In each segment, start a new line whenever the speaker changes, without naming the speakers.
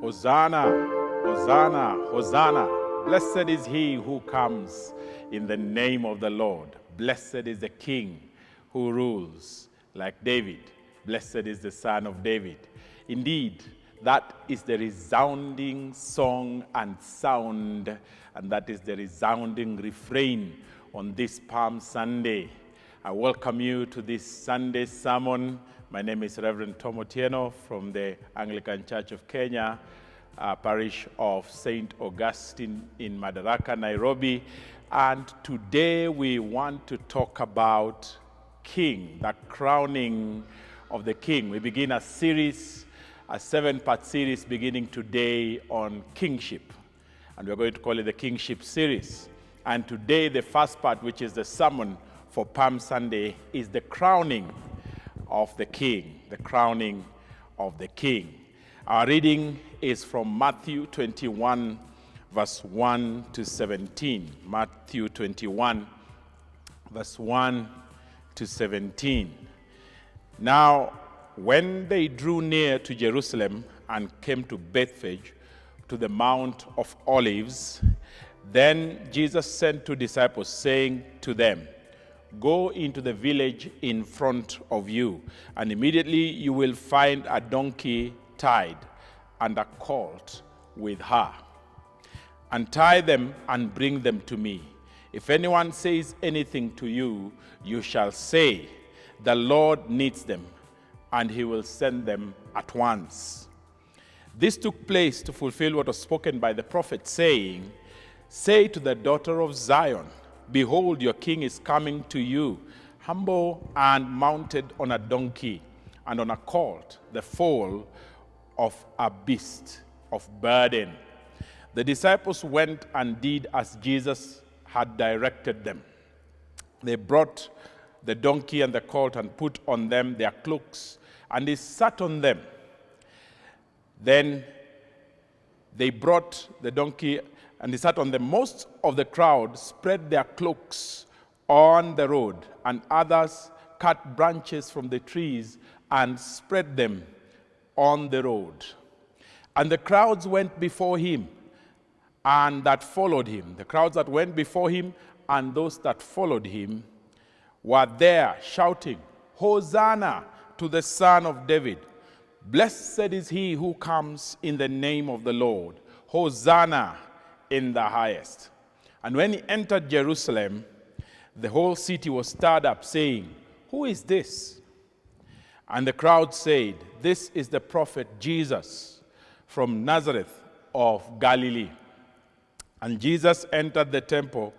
Hosanna, Hosanna, Hosanna. Blessed is he who comes in the name of the Lord. Blessed is the King who rules like David. Blessed is the Son of David. Indeed, that is the resounding song and sound, and that is the resounding refrain on this Palm Sunday. I welcome you to this Sunday sermon. My name is Reverend Tom Otieno from the Anglican Church of Kenya, parish of St. Augustine in Madaraka, Nairobi. And today we want to talk about King, the crowning of the King. We begin a series, a 7-part series beginning today on kingship. And we're going to call it the Kingship series. And today the first part, which is the sermon for Palm Sunday, is the crowning of the King, the crowning of the King. Our reading is from Matthew 21, verse 1 to 17. Matthew 21, verse 1 to 17. Now, when they drew near to Jerusalem and came to Bethphage, to the Mount of Olives, then Jesus sent 2 disciples, saying to them, "Go into the village in front of you, and immediately you will find a donkey tied and a colt with her. Untie them and bring them to me. If anyone says anything to you, you shall say, 'The Lord needs them,' and he will send them at once." This took place to fulfill what was spoken by the prophet, saying, "Say to the daughter of Zion, behold, your king is coming to you, humble and mounted on a donkey, and on a colt, the foal of a beast of burden." The disciples went and did as Jesus had directed them. They brought the donkey and the colt and put on them their cloaks, and they sat on them. Then they brought the donkey and they sat on them. Most of the crowd spread their cloaks on the road, and others cut branches from the trees and spread them on the road. And the crowds went before him and that followed him. The crowds that went before him and those that followed him were there shouting, "Hosanna to the Son of David. Blessed is he who comes in the name of the Lord. Hosanna in the highest." And when he entered Jerusalem, the whole city was stirred up, saying, "Who is this?" And the crowd said, "This is the prophet Jesus from Nazareth of Galilee." And Jesus entered the temple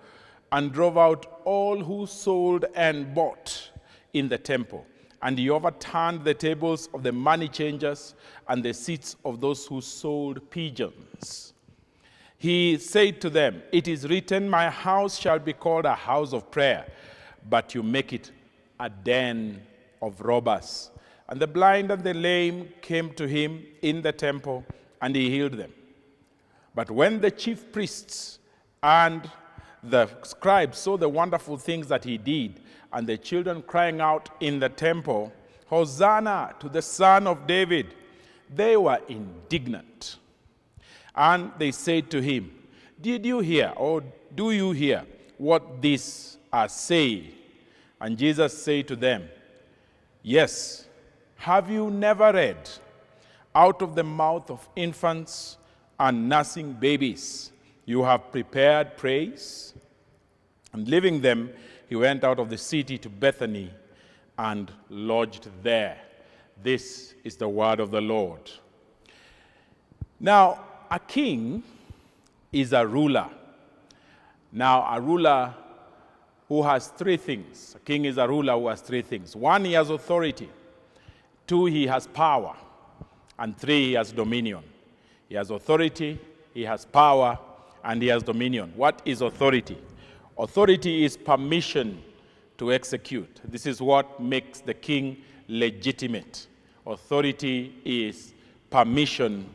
and drove out all who sold and bought in the temple. And he overturned the tables of the money changers and the seats of those who sold pigeons. He said to them, "It is written, 'My house shall be called a house of prayer,' but you make it a den of robbers." And the blind and the lame came to him in the temple, and he healed them. But when the chief priests and the scribes saw the wonderful things that he did, and the children crying out in the temple, "Hosanna to the Son of David," they were indignant. And they said to him, "Did you hear, or do you hear what these are saying?" And Jesus said to them, "Yes, have you never read, 'Out of the mouth of infants and nursing babies you have prepared praise'?" And leaving them, he went out of the city to Bethany and lodged there. This is the word of the Lord. Now, a king is a ruler. Now, a ruler who has 3 things. A king is a ruler who has 3 things. 1, he has authority. 2, he has power. And 3, he has dominion. He has authority, he has power, and he has dominion. What is authority? Authority is permission to execute. This is what makes the king legitimate. Authority is permission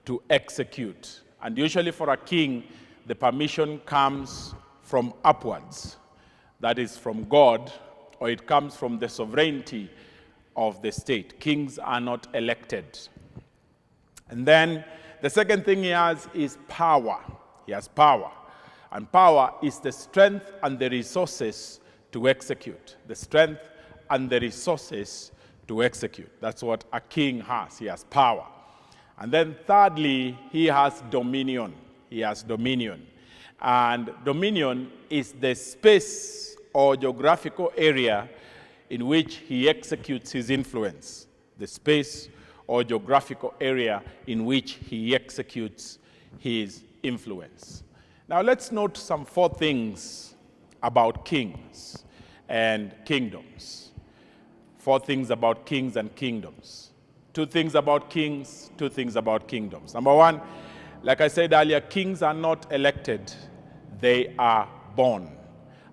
to execute. And usually for a king, the permission comes from upwards. That is from God, or it comes from the sovereignty of the state. Kings are not elected. And then the second thing he has is power. He has power. And power is the strength and the resources to execute. The strength and the resources to execute. That's what a king has. He has power. And then thirdly, he has dominion. He has dominion. And dominion is the space or geographical area in which he executes his influence. The space or geographical area in which he executes his influence. Now let's note some 4 things about kings and kingdoms. 4 things about kings and kingdoms. 2 things about kings, 2 things about kingdoms. Number 1, like I said earlier, kings are not elected. They are born,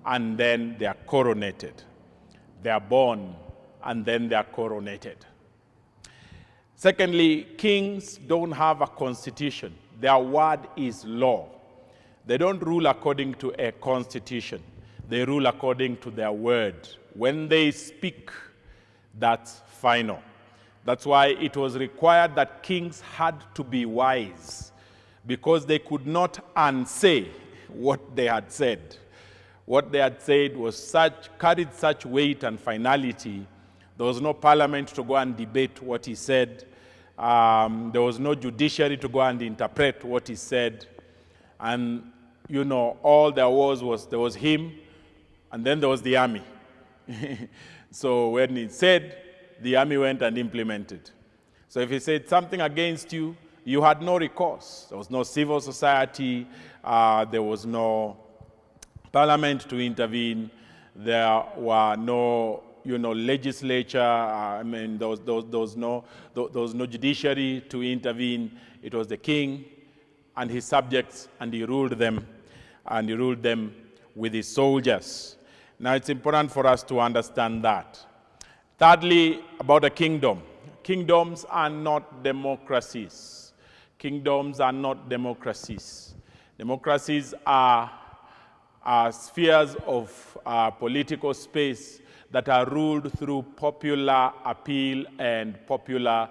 and then they are coronated. They are born, and then they are coronated. Secondly, kings don't have a constitution. Their word is law. They don't rule according to a constitution. They rule according to their word. When they speak, that's final. That's why it was required that kings had to be wise, because they could not unsay what they had said. What they had said was carried such weight and finality. There was no parliament to go and debate what he said. There was no judiciary to go and interpret what he said. And, all there was him, and then there was the army. So when he said, the army went and implemented. So if he said something against you, you had no recourse. There was no civil society. There was no parliament to intervene. There were no, legislature. There was no judiciary to intervene. It was the king and his subjects, and he ruled them, with his soldiers. Now, it's important for us to understand that. Thirdly, about a kingdom. Kingdoms are not democracies. Kingdoms are not democracies. Democracies are spheres of political space that are ruled through popular appeal and popular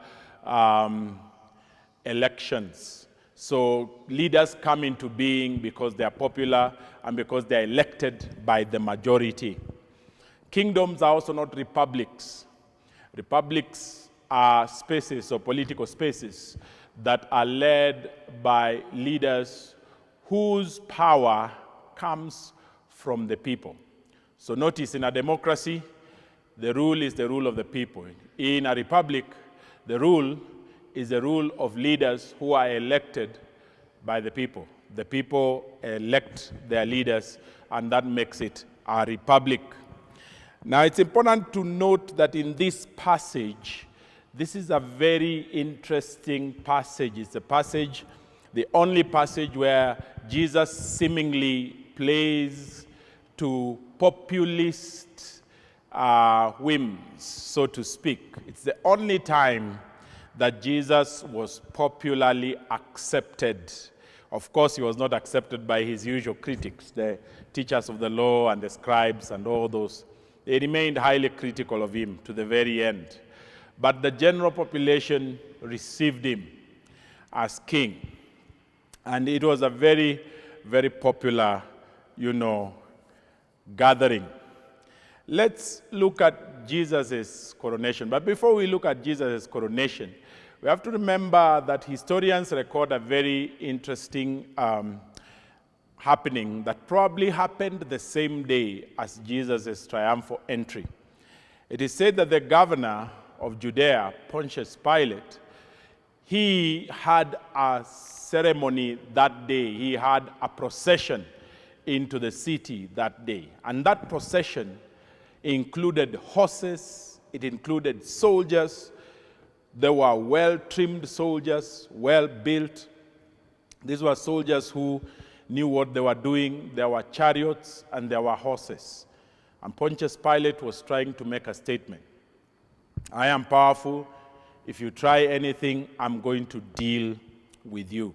elections. So leaders come into being because they are popular and because they are elected by the majority. Kingdoms are also not republics. Republics are spaces or political spaces that are led by leaders whose power comes from the people. So notice, in a democracy, the rule is the rule of the people. In a republic, the rule is the rule of leaders who are elected by the people. The people elect their leaders, and that makes it a republic. Now, it's important to note that in this passage, this is a very interesting passage. It's a passage, the only passage where Jesus seemingly plays to populist whims, so to speak. It's the only time that Jesus was popularly accepted. Of course, he was not accepted by his usual critics, the teachers of the law and the scribes and all those. They remained highly critical of him to the very end. But the general population received him as king. And it was a very, very popular, gathering. Let's look at Jesus' coronation. But before we look at Jesus' coronation, we have to remember that historians record a very interesting happening that probably happened the same day as Jesus' triumphal entry. It is said that the governor of Judea, Pontius Pilate, he had a ceremony that day. He had a procession into the city that day. And that procession included horses, it included soldiers. They were well-trimmed soldiers, well-built. These were soldiers who knew what they were doing. There were chariots and there were horses. And Pontius Pilate was trying to make a statement. I am powerful. If you try anything, I'm going to deal with you.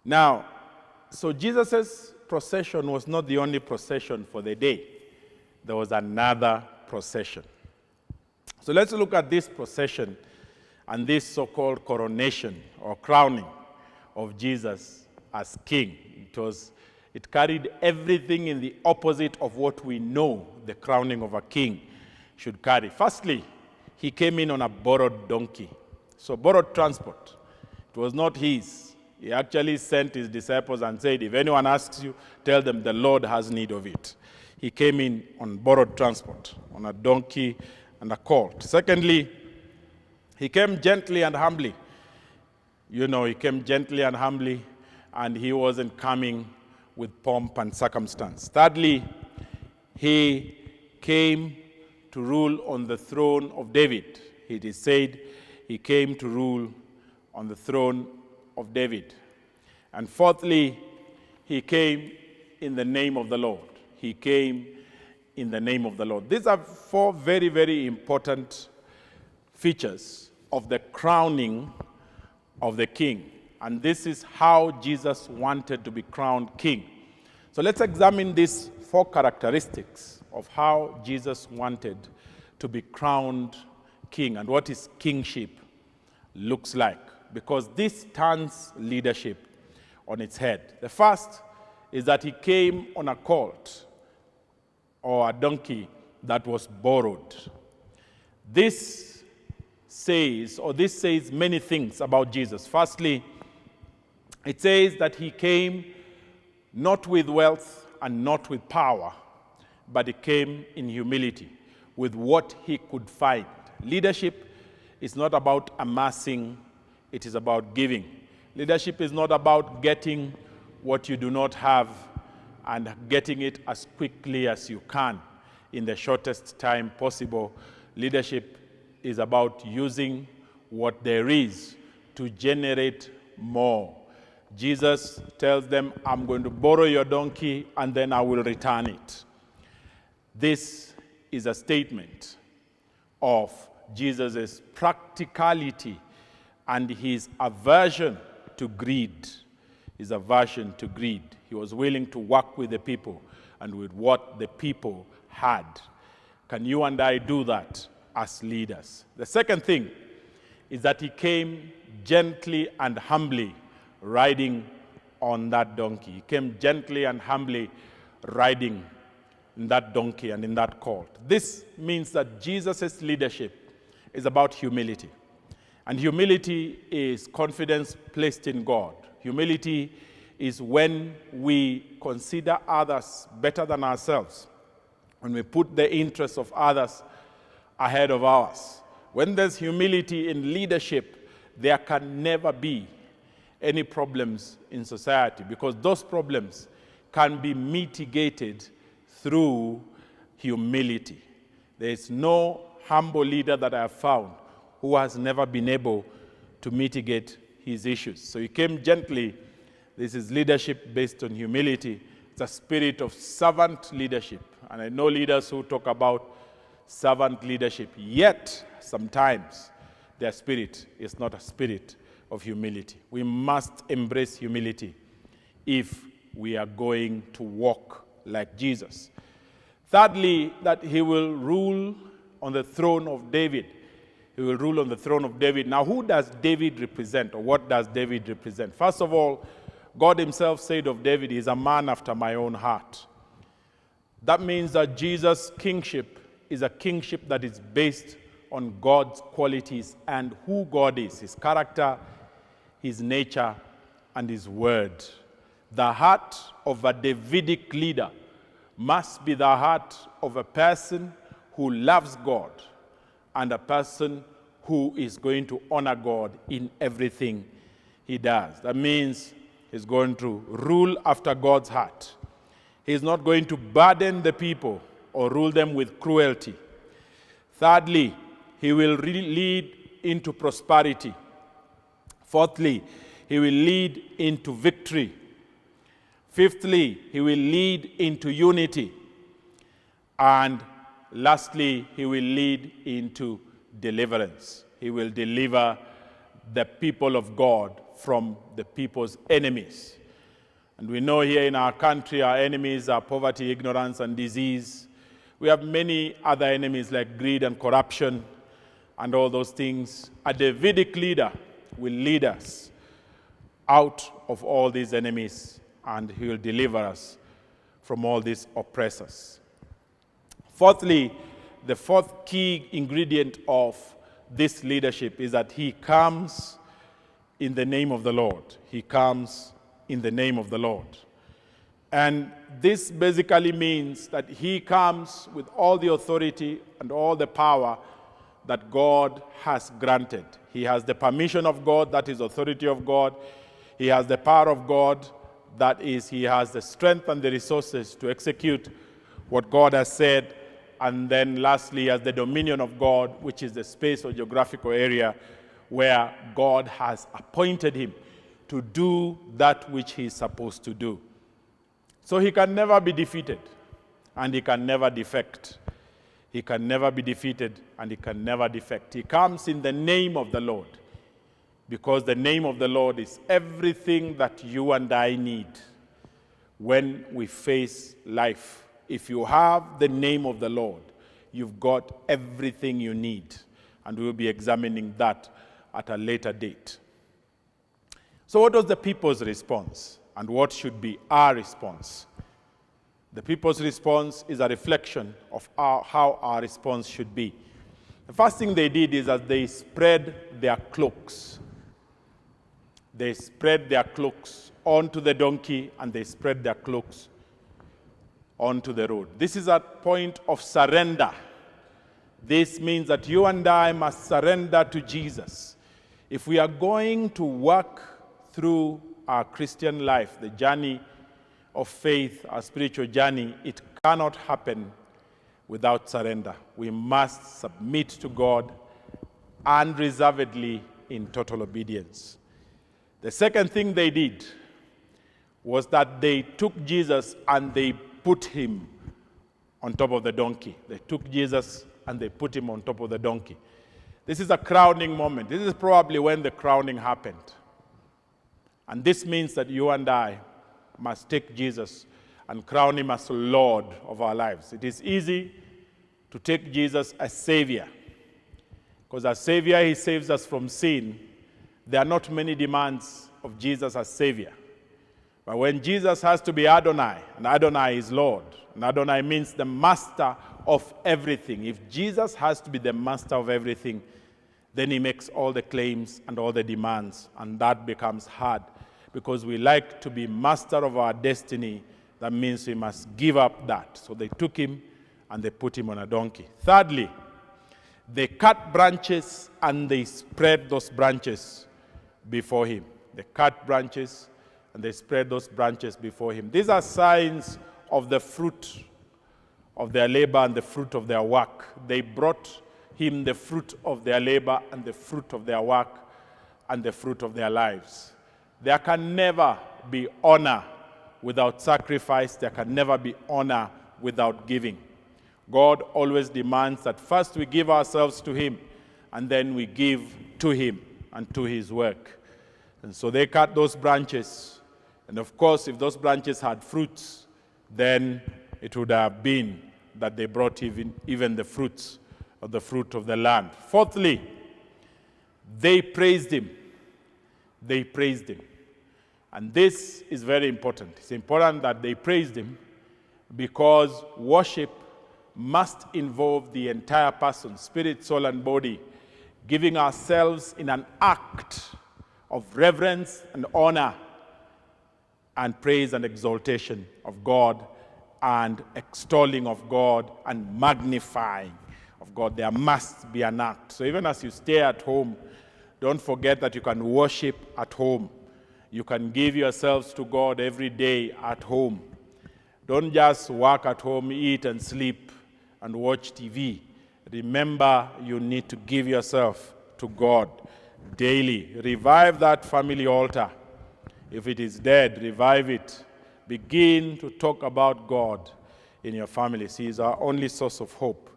Now, so Jesus' procession was not the only procession for the day. There was another procession. So let's look at this procession and this so-called coronation or crowning of Jesus as king. It carried everything in the opposite of what we know the crowning of a king should carry. Firstly, he came in on a borrowed donkey. So borrowed transport. It was not his. He actually sent his disciples and said, if anyone asks you, tell them the Lord has need of it. He came in on borrowed transport, on a donkey and a colt. Secondly, he came gently and humbly. He came gently and humbly, and he wasn't coming with pomp and circumstance. Thirdly, he came to rule on the throne of David. It is said he came to rule on the throne of David. And fourthly, he came in the name of the Lord. He came in the name of the Lord. These are four very, very important features of the crowning of the king. And this is how Jesus wanted to be crowned king. So let's examine these four characteristics of how Jesus wanted to be crowned king and what his kingship looks like, because this turns leadership on its head. The first is that he came on a colt or a donkey that was borrowed. This says many things about Jesus. Firstly, it says that he came not with wealth and not with power, but he came in humility, with what he could find. Leadership is not about amassing, it is about giving. Leadership is not about getting what you do not have and getting it as quickly as you can in the shortest time possible. Leadership is about using what there is to generate more. Jesus tells them, I'm going to borrow your donkey and then I will return it. This is a statement of Jesus' practicality and his aversion to greed. His aversion to greed. He was willing to work with the people and with what the people had. Can you and I do that as leaders? The second thing is that he came gently and humbly riding on that donkey. He came gently and humbly riding in that donkey and in that colt. This means that Jesus' leadership is about humility. And humility is confidence placed in God. Humility is when we consider others better than ourselves, when we put the interests of others ahead of ours. When there's humility in leadership, there can never be any problems in society, because those problems can be mitigated through humility. There is no humble leader that I have found who has never been able to mitigate his issues. So he came gently. This is leadership based on humility. It's a spirit of servant leadership. And I know leaders who talk about servant leadership, yet sometimes their spirit is not a spirit of humility. We must embrace humility if we are going to walk like Jesus. Thirdly, that he will rule on the throne of David. He will rule on the throne of David. Now, who does David represent, or what does David represent? First of all, God himself said of David, he is a man after my own heart. That means that Jesus' kingship is a kingship that is based on God's qualities and who God is, his character, his nature, and his word. The heart of a Davidic leader must be the heart of a person who loves God and a person who is going to honor God in everything he does. That means he's going to rule after God's heart. He's not going to burden the people or rule them with cruelty. Thirdly, he will lead into prosperity. Fourthly, he will lead into victory. Fifthly, he will lead into unity. And lastly, he will lead into deliverance. He will deliver the people of God from the people's enemies. And we know here in our country, our enemies are poverty, ignorance, and disease. We have many other enemies like greed and corruption. and all those things. A Davidic leader will lead us out of all these enemies, and he will deliver us from all these oppressors. Fourthly, the fourth key ingredient of this leadership is that he comes in the name of the Lord. He comes in the name of the Lord. And this basically means that he comes with all the authority and all the power that God has granted. He has the permission of God, that is authority of God. He has the power of God, that is, he has the strength and the resources to execute what God has said. And then lastly, he has the dominion of God, which is the space or geographical area where God has appointed him to do that which he is supposed to do. So he can never be defeated, and he can never defect. He can never be defeated, and he can never defect. He comes in the name of the Lord, because the name of the Lord is everything that you and I need when we face life. If you have the name of the Lord, you've got everything you need, and we'll be examining that at a later date. So what was the people's response? And what should be our response? The people's response is a reflection of how our response should be. The first thing they did is that they spread their cloaks. They spread their cloaks onto the donkey, and they spread their cloaks onto the road. This is a point of surrender. This means that you and I must surrender to Jesus. If we are going to walk through our Christian life, the journey of faith, our spiritual journey, it cannot happen without surrender. We must submit to God unreservedly in total obedience. The second thing they did was that they took Jesus and they put him on top of the donkey. They took Jesus and they put him on top of the donkey. This is a crowning moment. This is probably when the crowning happened. And this means that you and I must take Jesus and crown him as Lord of our lives. It is easy to take Jesus as Savior, because as Savior, he saves us from sin. There are not many demands of Jesus as Savior. But when Jesus has to be Adonai, and Adonai is Lord, and Adonai means the master of everything. If Jesus has to be the master of everything, then he makes all the claims and all the demands, and that becomes hard. Because we like to be master of our destiny, that means we must give up that. So they took him and they put him on a donkey. Thirdly, they cut branches and they spread those branches before him. They cut branches and they spread those branches before him. These are signs of the fruit of their labor and the fruit of their work. They brought him the fruit of their labor and the fruit of their work and the fruit of their lives. There can never be honor without sacrifice. There can never be honor without giving. God always demands that first we give ourselves to him, and then we give to him and to his work. And so they cut those branches. And of course, if those branches had fruits, then it would have been that they brought even the fruits of the fruit of the land. Fourthly, they praised him. They praised him. And this is very important. It's important that they praised him, because worship must involve the entire person, spirit, soul, and body, giving ourselves in an act of reverence and honor and praise and exaltation of God and extolling of God and magnifying of God. There must be an act. So even as you stay at home, don't forget that you can worship at home. You can give yourselves to God every day at home. Don't just work at home, eat and sleep and watch TV. Remember, you need to give yourself to God daily. Revive that family altar. If it is dead, revive it. Begin to talk about God in your families. He is our only source of hope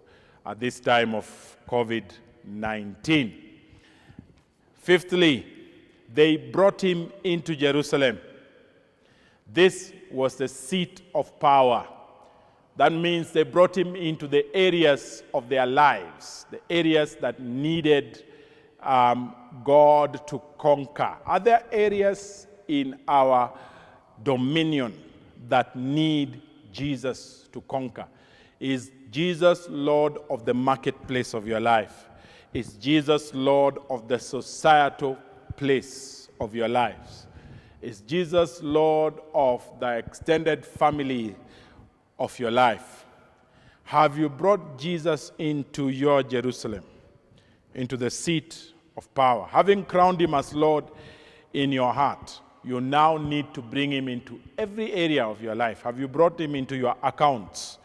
at this time of COVID-19. Fifthly, they brought him into Jerusalem. This was the seat of power. That means they brought him into the areas of their lives, the areas that needed God to conquer. Are there areas in our dominion that need Jesus to conquer? Is Jesus Lord of the marketplace of your life? Is Jesus Lord of the societal place of your lives? Is Jesus Lord of the extended family of your life? Have you brought Jesus into your Jerusalem, into the seat of power? Having crowned him as Lord in your heart, you now need to bring him into every area of your life. Have you brought him into your accounts,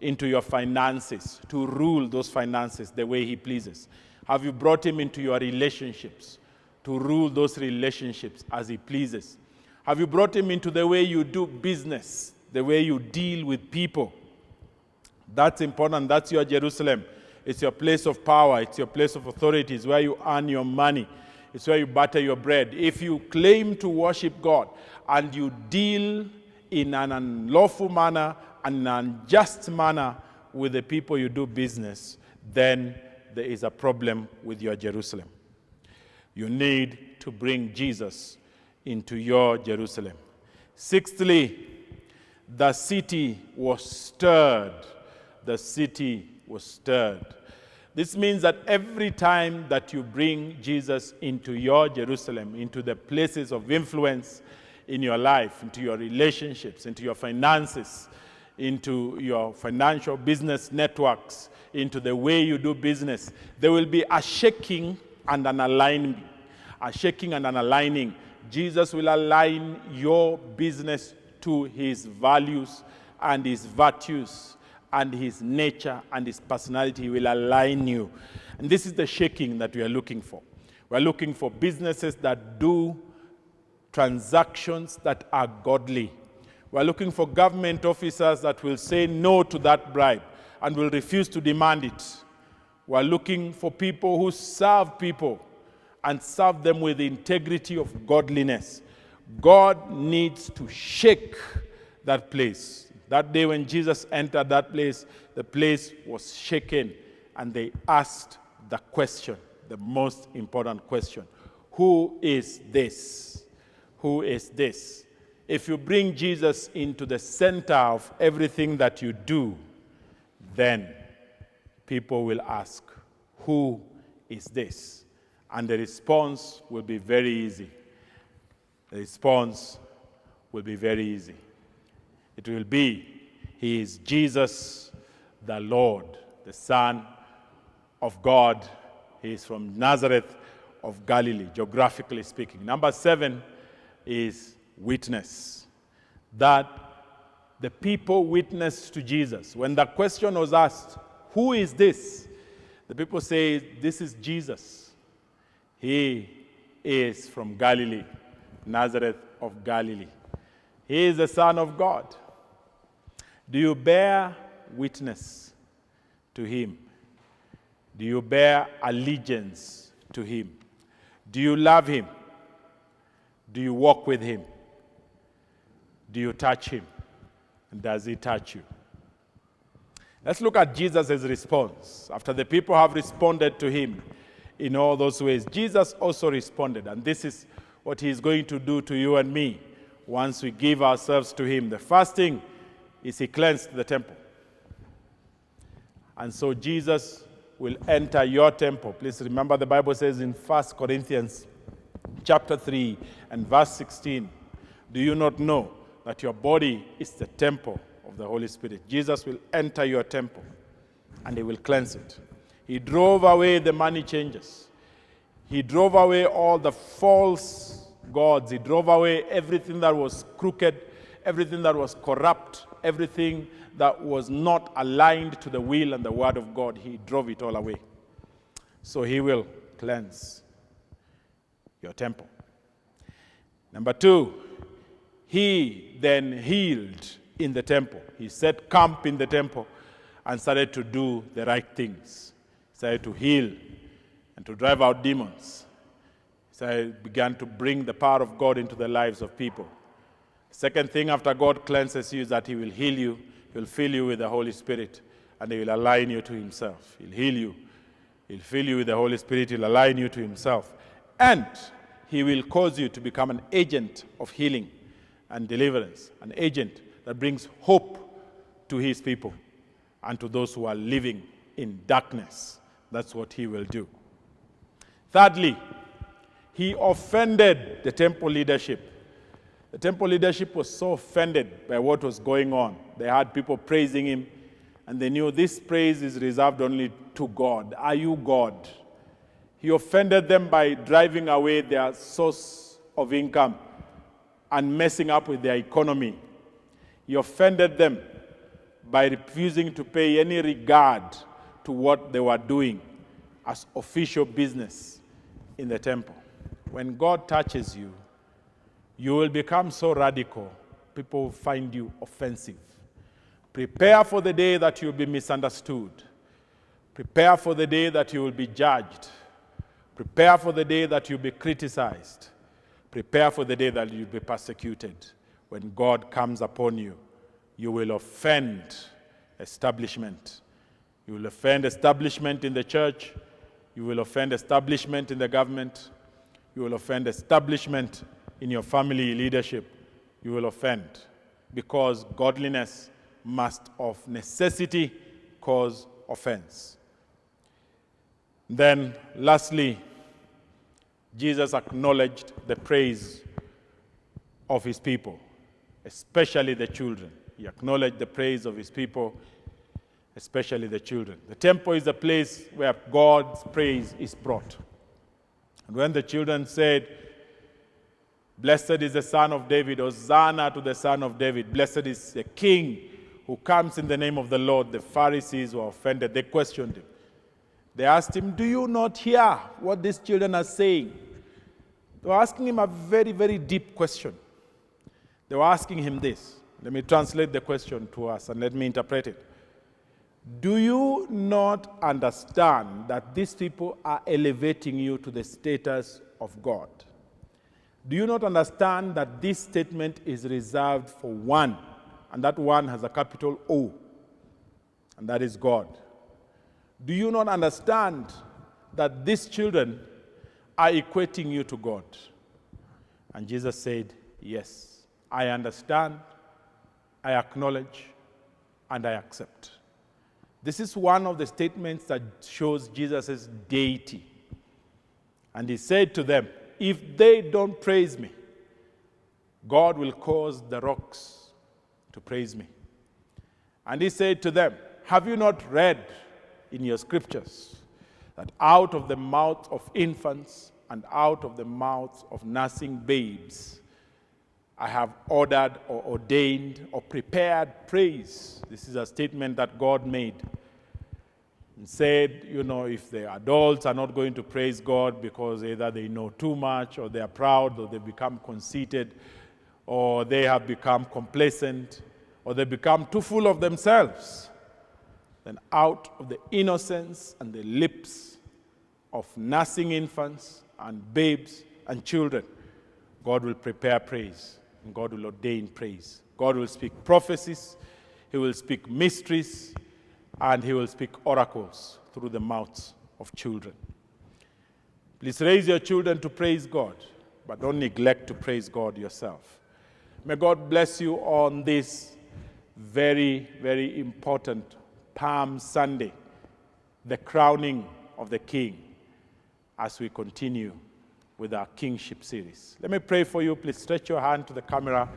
into your finances, to rule those finances the way he pleases? Have you brought him into your relationships, to rule those relationships as he pleases? Have you brought him into the way you do business, the way you deal with people? That's important. That's your Jerusalem. It's your place of power. It's your place of authority. It's where you earn your money. It's where you butter your bread. If you claim to worship God and you deal in an unlawful manner, an unjust manner with the people you do business, then there is a problem with your Jerusalem. You need to bring Jesus into your Jerusalem. Sixthly, the city was stirred. The city was stirred. This means that every time that you bring Jesus into your Jerusalem, into the places of influence in your life, into your relationships, into your finances, into your financial business networks, into the way you do business, there will be a shaking and an aligning. A shaking and an aligning. Jesus will align your business to his values and his virtues and his nature and his personality. He will align you. And this is the shaking that we are looking for. We're looking for businesses that do transactions that are godly. We're looking for government officers that will say no to that bribe and will refuse to demand it. We're looking for people who serve people and serve them with the integrity of godliness. God needs to shake that place. That day when Jesus entered that place, the place was shaken, and they asked the question, the most important question: who is this? Who is this? If you bring Jesus into the center of everything that you do, then people will ask, who is this? And the response will be very easy. The response will be very easy. It will be, he is Jesus the Lord, the Son of God. He is from Nazareth of Galilee, geographically speaking. Number 7 is witness. That the people witnessed to Jesus. When the question was asked, who is this? The people say, this is Jesus. He is from Galilee, Nazareth of Galilee. He is the Son of God. Do you bear witness to him? Do you bear allegiance to him? Do you love him? Do you walk with him? Do you touch him? And does he touch you? Let's look at Jesus' response. After the people have responded to him in all those ways, Jesus also responded. And this is what he's going to do to you and me once we give ourselves to him. The first thing is he cleansed the temple. And so Jesus will enter your temple. Please remember the Bible says in 1 Corinthians chapter 3 and verse 16, do you not know that your body is the temple of the Holy Spirit? Jesus will enter your temple and he will cleanse it. He drove away the money changers. He drove away all the false gods. He drove away everything that was crooked, everything that was corrupt, everything that was not aligned to the will and the word of God. He drove it all away. So he will cleanse your temple. Number 2, he then healed in the temple. He set camp in the temple and started to do the right things. He started to heal and to drive out demons. He began to bring the power of God into the lives of people. Second thing after God cleanses you is that he will heal you. He'll fill you with the Holy Spirit, and He will align you to Himself. He'll heal you. He'll fill you with the Holy Spirit. He'll align you to Himself. And He will cause you to become an agent of healing and deliverance, an agent that brings hope to His people and to those who are living in darkness. That's what He will do. Thirdly, He offended the temple leadership. The temple leadership was so offended by what was going on. They had people praising Him, and they knew this praise is reserved only to God. Are you God? He offended them by driving away their source of income and messing up with their economy. He offended them by refusing to pay any regard to what they were doing as official business in the temple. When God touches you, you will become so radical, people will find you offensive. Prepare for the day that you'll be misunderstood. Prepare for the day that you will be judged. Prepare for the day that you'll be criticized. Prepare for the day that you'll be persecuted. When God comes upon you, you will offend establishment. You will offend establishment in the church. You will offend establishment in the government. You will offend establishment in your family leadership. You will offend, because godliness must of necessity cause offense. Then, lastly, Jesus acknowledged the praise of His people, especially the children. He acknowledged the praise of His people, especially the children. The temple is the place where God's praise is brought. And when the children said, "Blessed is the Son of David, Hosanna to the Son of David, blessed is the King who comes in the name of the Lord," the Pharisees were offended. They questioned Him. They asked Him, "Do you not hear what these children are saying?" They were asking Him a very, very deep question. They were asking Him this. Let me translate the question to us and let me interpret it. Do you not understand that these people are elevating you to the status of God? Do you not understand that this statement is reserved for one, and that one has a capital O, and that is God? Do you not understand that these children are equating you to God? And Jesus said, "Yes, I understand, I acknowledge, and I accept." This is one of the statements that shows Jesus' deity. And He said to them, if they don't praise me, God will cause the rocks to praise me. And He said to them, have you not read in your scriptures that out of the mouth of infants and out of the mouths of nursing babes, I have ordered or ordained or prepared praise? This is a statement that God made. And said, if the adults are not going to praise God because either they know too much or they are proud or they become conceited or they have become complacent or they become too full of themselves, then out of the innocence and the lips of nursing infants and babes and children, God will prepare praise and God will ordain praise. God will speak prophecies, He will speak mysteries, and He will speak oracles through the mouths of children. Please raise your children to praise God, but don't neglect to praise God yourself. May God bless you on this very, very important Palm Sunday, the crowning of the King, as we continue with our Kingship series. Let me pray for you. Please stretch your hand to the camera.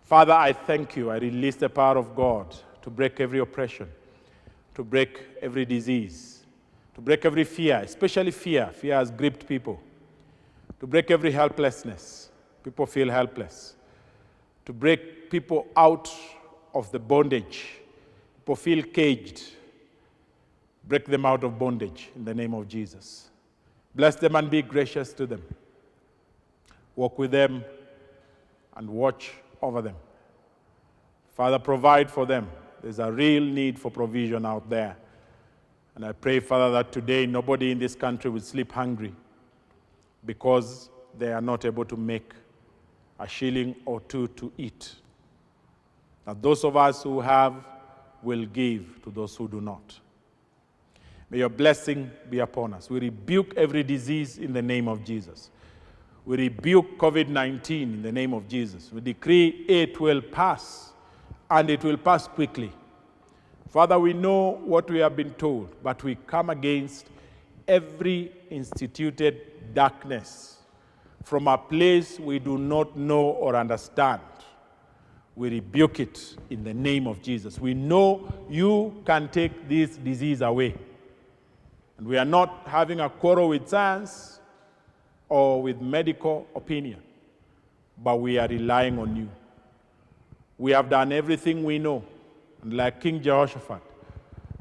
Father, I thank you. I release the power of God to break every oppression, to break every disease, to break every fear, especially fear. Fear has gripped people. To break every helplessness. People feel helpless. To break people out of the bondage. People feel caged. Break them out of bondage in the name of Jesus. Bless them and be gracious to them. Walk with them and watch over them. Father, provide for them. There's a real need for provision out there. And I pray, Father, that today nobody in this country will sleep hungry because they are not able to make a shilling or two to eat. that those of us who have will give to those who do not. May your blessing be upon us. We rebuke every disease in the name of Jesus. We rebuke COVID-19 in the name of Jesus. We decree it will pass, and it will pass quickly. Father, we know what we have been told, but we come against every instituted darkness from a place we do not know or understand. We rebuke it in the name of Jesus. We know you can take this disease away. And we are not having a quarrel with science or with medical opinion, but we are relying on you. We have done everything we know, and like King Jehoshaphat,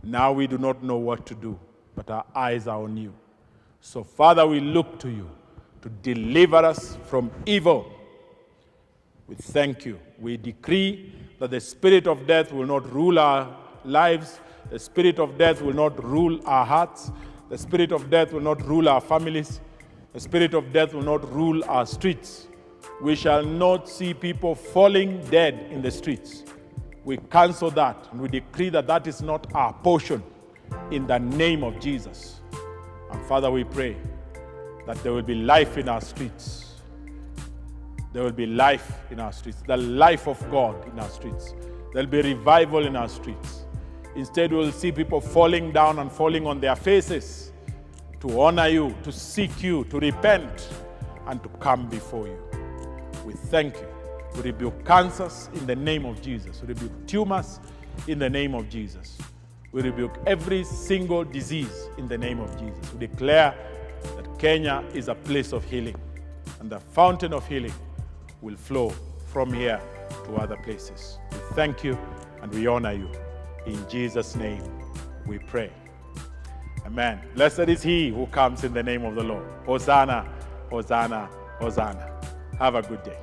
now we do not know what to do, but our eyes are on you. So, Father, we look to you to deliver us from evil. We thank you. We decree that the spirit of death will not rule our lives. The spirit of death will not rule our hearts. The spirit of death will not rule our families. The spirit of death will not rule our streets. We shall not see people falling dead in the streets. We cancel that, and we decree that that is not our portion in the name of Jesus. And Father, we pray that there will be life in our streets. There will be life in our streets, the life of God in our streets. There will be revival in our streets. Instead, we will see people falling down and falling on their faces to honor you, to seek you, to repent, and to come before you. We thank you. We rebuke cancers in the name of Jesus. We rebuke tumors in the name of Jesus. We rebuke every single disease in the name of Jesus. We declare that Kenya is a place of healing, and the fountain of healing will flow from here to other places. We thank you and we honor you. In Jesus' name we pray. Amen. Blessed is he who comes in the name of the Lord. Hosanna, Hosanna, Hosanna. Have a good day.